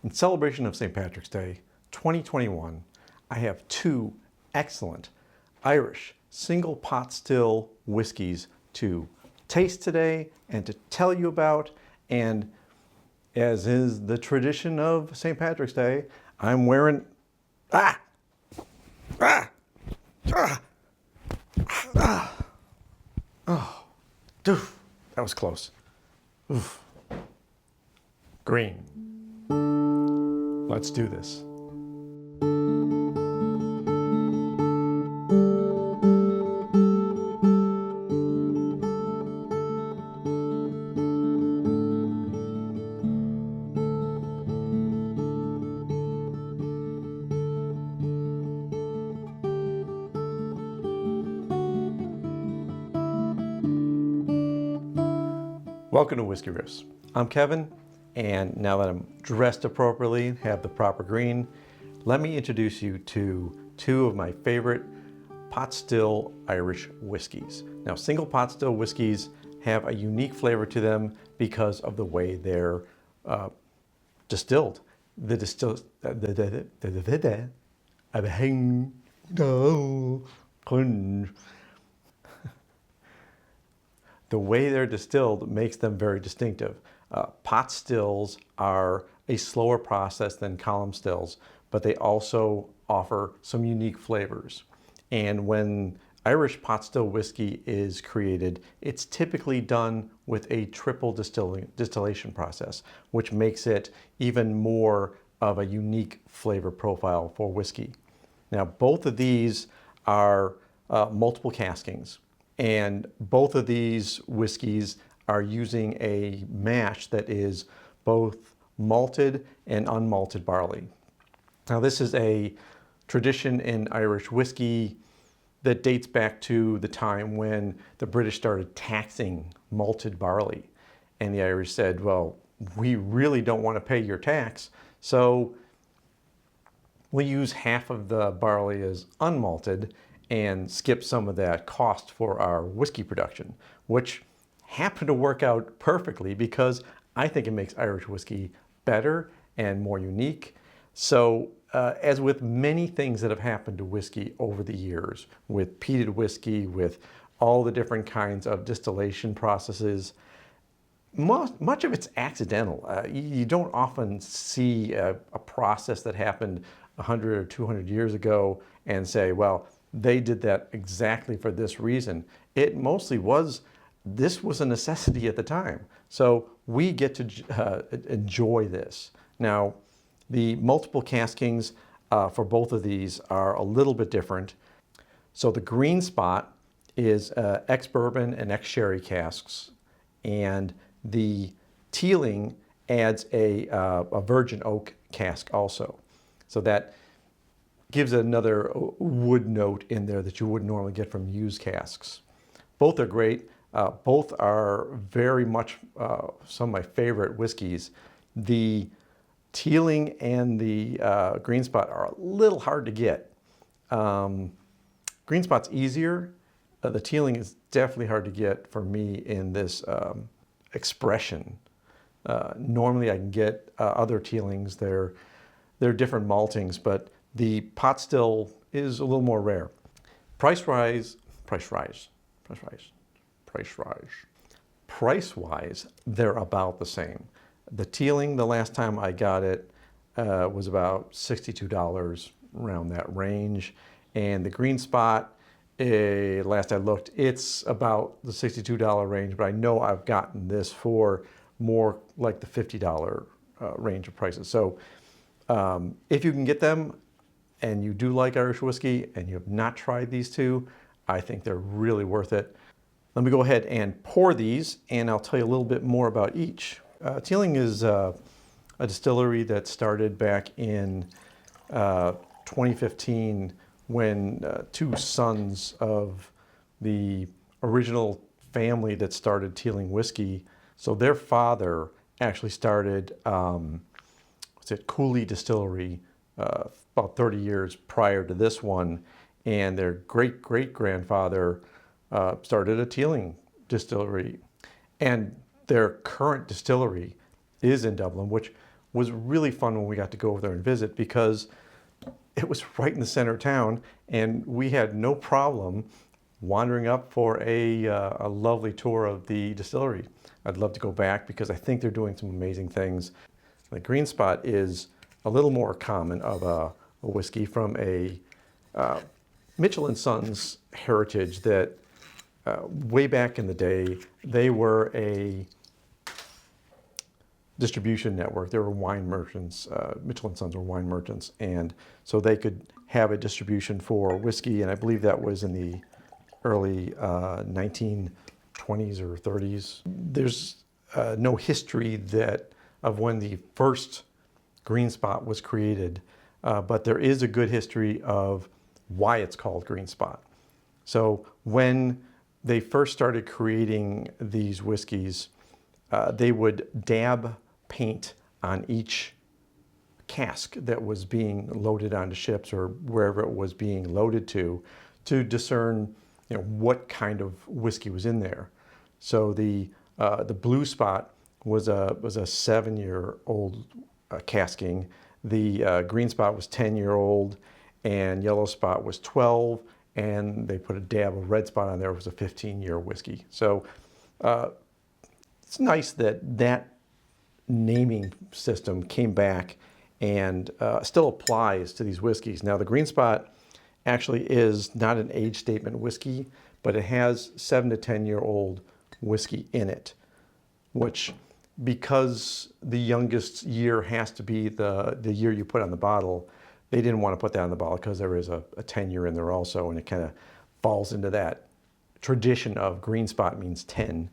In celebration of St. Patrick's Day 2021, I have two excellent Irish single pot still whiskeys to taste today and to tell you about. And as is the tradition of St. Patrick's Day, I'm wearing oh, doof, that was close. Oof. Green. Let's do this. Welcome to Whisky Riffs. I'm Kevin, and now that I'm dressed appropriately, have the proper green, let me introduce you to two of my favorite pot still Irish whiskeys. Now, single pot still whiskeys have a unique flavor to them because of the way they're distilled. The way they're distilled makes them very distinctive. Pot stills are a slower process than column stills, but they also offer some unique flavors. And when Irish pot still whiskey is created, it's typically done with a triple distillation process, which makes it even more of a unique flavor profile for whiskey. Now, both of these are multiple caskings. And both of these whiskeys are using a mash that is both malted and unmalted barley. Now, this is a tradition in Irish whiskey that dates back to the time when the British started taxing malted barley. And the Irish said, well, we really don't want to pay your tax, so we'll use half of the barley as unmalted and skip some of that cost for our whiskey production, which happened to work out perfectly because I think it makes Irish whiskey better and more unique. So as with many things that have happened to whiskey over the years, with peated whiskey, with all the different kinds of distillation processes, much of it's accidental. You don't often see a process that happened 100 or 200 years ago and say, well, they did that exactly for this reason. It mostly was, this was a necessity at the time. So we get to enjoy this. Now, the multiple caskings for both of these are a little bit different. So the green spot is ex-bourbon and ex-sherry casks. And the Teeling adds a virgin oak cask also. So that gives another wood note in there that you wouldn't normally get from used casks. Both are great. Both are very much some of my favorite whiskeys. The Teeling and the Green Spot are a little hard to get. Green Spot's easier. The Teeling is definitely hard to get for me in this expression. Normally I can get other Teelings. They're different maltings, but the pot still is a little more rare. Price-wise, they're about the same. The Teeling, the last time I got it, was about $62, around that range. And the Green Spot, last I looked, it's about the $62 range, but I know I've gotten this for more like the $50 range of prices. So if you can get them, and you do like Irish whiskey and you have not tried these two, I think they're really worth it. Let me go ahead and pour these, and I'll tell you a little bit more about each. Teeling is a distillery that started back in 2015 when two sons of the original family that started Teeling whiskey, so their father actually started Cooley Distillery about 30 years prior to this one, and their great-great-grandfather started a Teeling distillery. And their current distillery is in Dublin, which was really fun when we got to go over there and visit, because it was right in the center of town, and we had no problem wandering up for a lovely tour of the distillery. I'd love to go back because I think they're doing some amazing things. The Green Spot is a little more common of a whiskey from a Mitchell & Sons heritage that way back in the day, they were a distribution network. They were wine merchants. Mitchell & Sons were wine merchants, and so they could have a distribution for whiskey, and I believe that was in the early 1920s or 30s. There's no history of when the first Green Spot was created, but there is a good history of why it's called Green Spot. So when they first started creating these whiskeys, they would dab paint on each cask that was being loaded onto ships or wherever it was being loaded to discern, what kind of whiskey was in there. So the Blue Spot was a 7-year-old casking. The Green Spot was 10-year-old, and Yellow Spot was 12, and they put a dab of Red Spot on there. It was a 15-year whiskey. So it's nice that naming system came back and still applies to these whiskeys. Now, the Green Spot actually is not an age statement whiskey, but it has 7 to 10-year-old whiskey in it, which, because the youngest year has to be the year you put on the bottle, they didn't want to put that on the bottle because there is a 10-year in there also, and it kind of falls into that tradition of Green Spot means 10.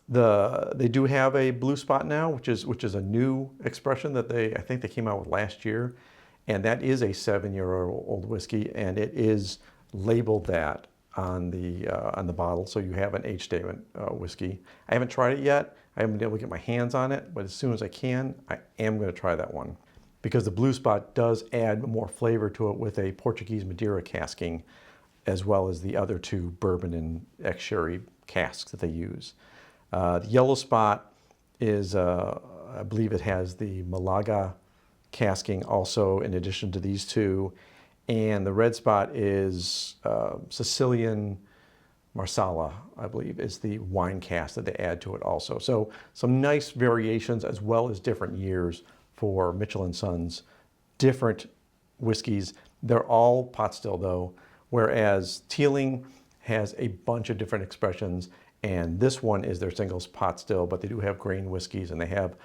They do have a Blue Spot now, which is a new expression that I think they came out with last year, and that is a 7-year-old whiskey, and it is labeled that on the bottle, so you have an age statement whiskey. I haven't tried it yet. I haven't been able to get my hands on it, but as soon as I can, I am going to try that one, because the Blue Spot does add more flavor to it with a Portuguese Madeira casking, as well as the other two bourbon and ex-sherry casks that they use. The Yellow Spot is, I believe it has the Malaga casking also in addition to these two. And the Red Spot is Sicilian Marsala, I believe, is the wine cask that they add to it also. So some nice variations as well as different years for Mitchell & Sons. Different whiskeys. They're all pot still though, whereas Teeling has a bunch of different expressions, and this one is their singles pot still, but they do have grain whiskeys and they have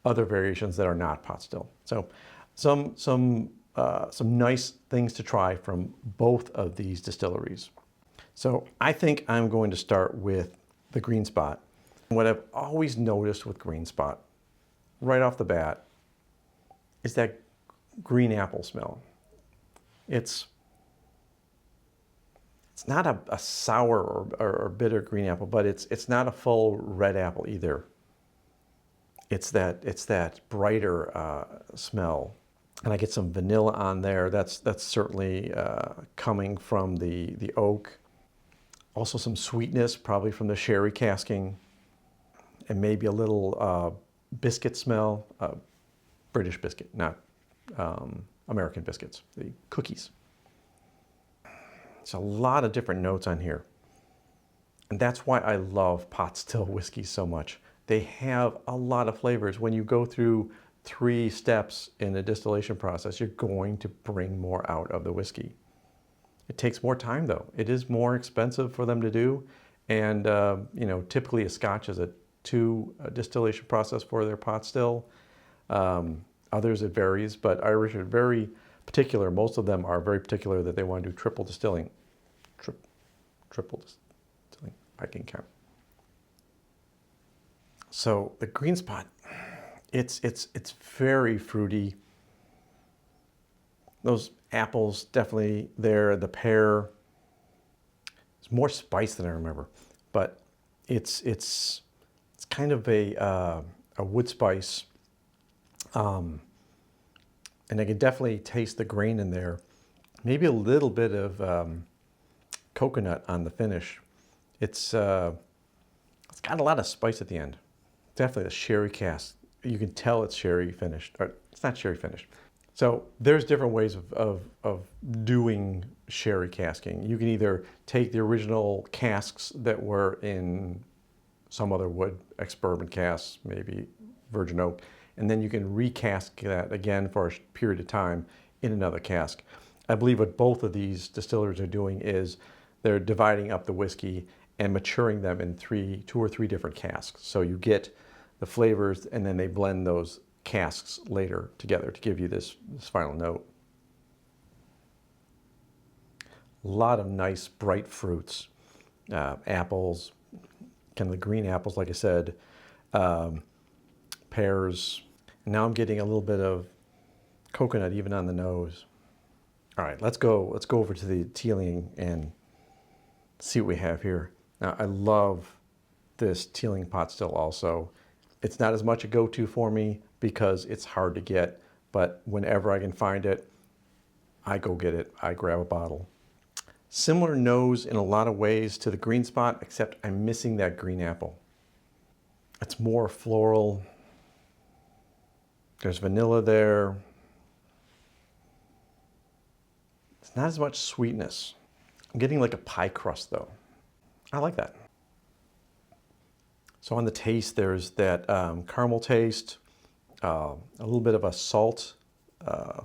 other variations that are not pot still. So some nice things to try from both of these distilleries. So I think I'm going to start with the Green Spot. What I've always noticed with Green Spot, right off the bat, is that green apple smell. It's not a sour or bitter green apple, but it's not a full red apple either. It's that brighter smell. And I get some vanilla on there. That's certainly coming from the oak. Also some sweetness, probably from the sherry casking, and maybe a little biscuit smell. British biscuit, not American biscuits, the cookies. It's a lot of different notes on here. And that's why I love pot still whiskeys so much. They have a lot of flavors. When you go through 3 steps in the distillation process, you're going to bring more out of the whiskey. It takes more time though. It is more expensive for them to do. And typically a Scotch is a 2 distillation process for their pot still. Others it varies, but Irish are very particular. Most of them are very particular that they want to do triple distilling. Triple distilling, I can count. So the Green Spot, it's very fruity. Those apples definitely there. The pear, it's more spice than I remember, but it's kind of a wood spice. And I can definitely taste the grain in there. Maybe a little bit of coconut on the finish. It's got a lot of spice at the end. Definitely the sherry cask you can tell it's sherry finished, or it's not sherry finished. So there's different ways of doing sherry casking. You can either take the original casks that were in some other wood, ex-bourbon casks, maybe virgin oak, and then you can recask that again for a period of time in another cask. I believe what both of these distillers are doing is they're dividing up the whiskey and maturing them in two or three different casks. So you get the flavors and then they blend those casks later together to give you this final note. A lot of nice bright fruits, apples, kind of the green apples, like I said, pears. Now I'm getting a little bit of coconut even on the nose. All right, let's go over to the Teeling and see what we have here. Now I love this Teeling pot still also. It's not as much a go-to for me because it's hard to get, but whenever I can find it, I go get it. I grab a bottle. Similar nose in a lot of ways to the Green Spot, except I'm missing that green apple. It's more floral. There's vanilla there. It's not as much sweetness. I'm getting like a pie crust though. I like that. So on the taste, there's that caramel taste, a little bit of a salt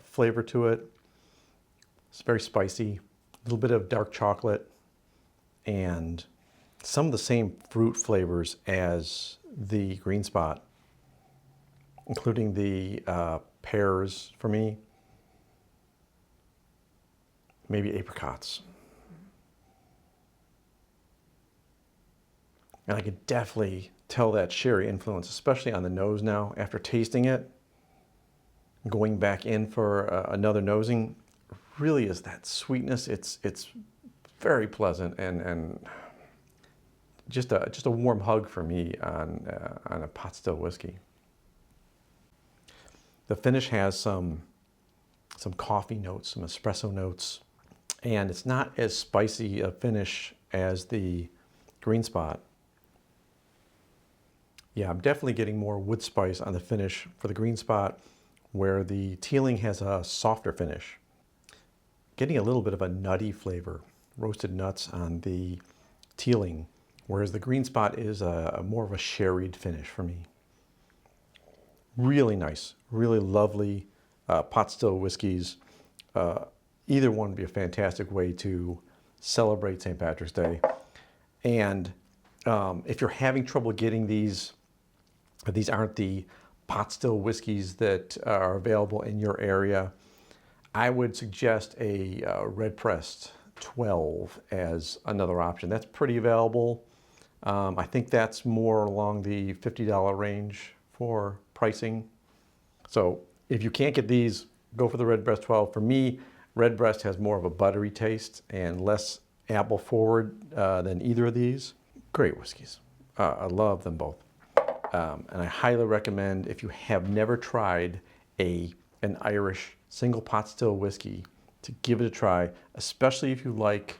flavor to it. It's very spicy, a little bit of dark chocolate, and some of the same fruit flavors as the Green Spot, including the pears for me, maybe apricots. And I could definitely tell that sherry influence, especially on the nose now. After tasting it, going back in for another nosing, really is that sweetness. It's very pleasant and just a warm hug for me on a pot still whiskey. The finish has some coffee notes, some espresso notes, and it's not as spicy a finish as the Green Spot. Yeah, I'm definitely getting more wood spice on the finish for the Green Spot, where the Teeling has a softer finish. Getting a little bit of a nutty flavor, roasted nuts on the Teeling, whereas the Green Spot is more of a sherried finish for me. Really nice, really lovely pot still whiskeys. Either one would be a fantastic way to celebrate St. Patrick's Day. And if you're having trouble getting these aren't the pot still whiskeys that are available in your area, I would suggest a Redbreast 12 as another option. That's pretty available. I think that's more along the $50 range for pricing. So if you can't get these, go for the Redbreast 12. For me, Redbreast has more of a buttery taste and less apple forward than either of these. Great whiskeys. I love them both. And I highly recommend, if you have never tried an Irish single pot still whiskey, to give it a try, especially if you like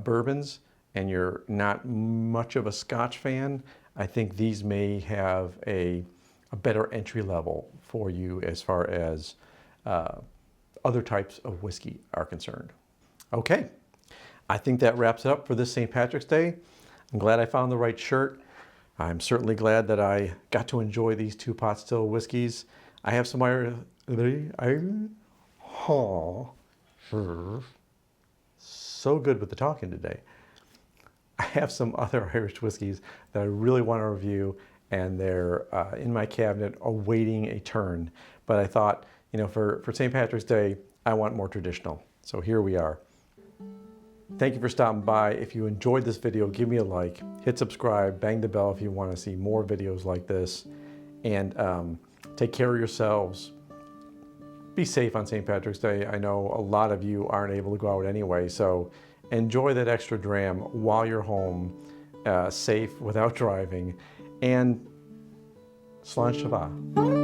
bourbons and you're not much of a Scotch fan. I think these may have a better entry level for you as far as other types of whiskey are concerned. Okay, I think that wraps it up for this St. Patrick's Day. I'm glad I found the right shirt. I'm certainly glad that I got to enjoy these two pot still whiskeys. I have some so good with the talking today. I have some other Irish whiskeys that I really want to review, and they're in my cabinet awaiting a turn. But I thought, you know, for St. Patrick's Day, I want more traditional. So here we are. Thank you for stopping by. If you enjoyed this video, give me a like, hit subscribe, bang the bell if you want to see more videos like this, and take care of yourselves. Be safe on St. Patrick's Day. I know a lot of you aren't able to go out anyway, so enjoy that extra dram while you're home, safe, without driving, and Slàinte.